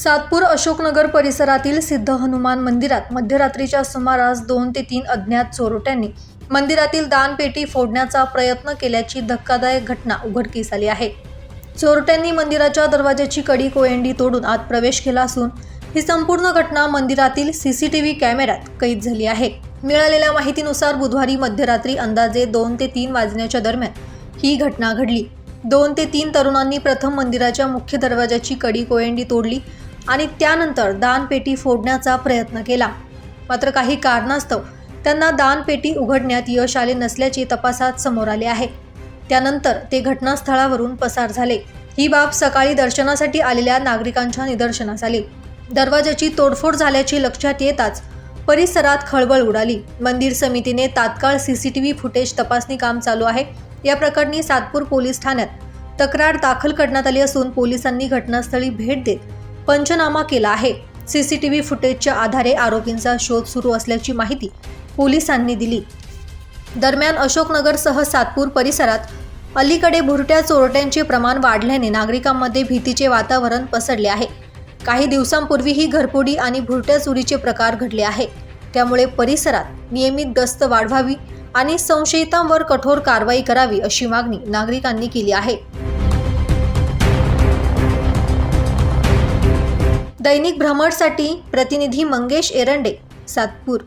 सातपूर अशोकनगर परिसरातील सिद्ध हनुमान मंदिरात मध्यरात्रीच्या सुमारास 2 ते 3 अज्ञात चोरट्यांनी मंदिरातील दानपेटी फोडण्याचा प्रयत्न केल्याची धक्कादायक घटना उघडकीस आली आहे। चोरट्यांनी मंदिराच्या दरवाजाची कडी कोयंडी तोडून आत प्रवेश केला असून ही संपूर्ण घटना मंदिरातील सीसीटीव्ही कॅमेऱ्यात कैद झाली आहे। मिळालेल्या माहितीनुसार बुधवारी मध्यरात्री अंदाजे 2 ते 3 वाजण्याच्या दरम्यान ही घटना घडली। 2 ते 3 तरुणांनी प्रथम मंदिराच्या मुख्य दरवाजाची कडी कोयंडी तोडली आणि त्यानंतर दानपेटी फोडण्याचा प्रयत्न केला। मात्र काही कारणास्तव त्यांना दानपेटी उघडण्यात यश आले नसल्याचे तपासात समोर आले आहे। त्यानंतर ते घटनास्थळावरून पसार झाले। ही बाब सकाळी दर्शनासाठी आलेल्या नागरिकांच्या निदर्शनास आली। दरवाजाची तोडफोड झाल्याचे लक्षात येताच परिसरात खळबळ उडाली। मंदिर समितीने तात्काळ सीसीटीव्ही फुटेज तपासणी काम चालू आहे। या प्रकरणी सातपूर पोलीस ठाण्यात तक्रार दाखल करण्यात आली असून पोलिसांनी घटनास्थळी भेट देत पंचनामा केला आहे। सीसीटीव्ही फुटेजच्या आधारे आरोपींचा शोध सुरू असल्याची माहिती पोलिसांनी दिली। दरम्यान अशोकनगरसह सातपूर परिसरात अलीकडे भुरट्या चोरट्यांचे प्रमाण वाढल्याने नागरिकांमध्ये भीतीचे वातावरण पसरले आहे। काही दिवसांपूर्वी ही घरफोडी आणि भुरट्या चोरीचे प्रकार घडले आहे। त्यामुळे परिसरात नियमित गस्त वाढवावी आणि संशयितांवर कठोर कारवाई करावी अशी मागणी नागरिकांनी केली आहे। दैनिक भ्रमरसाठी प्रतिनिधी मंगेश एरंडे, सातपूर।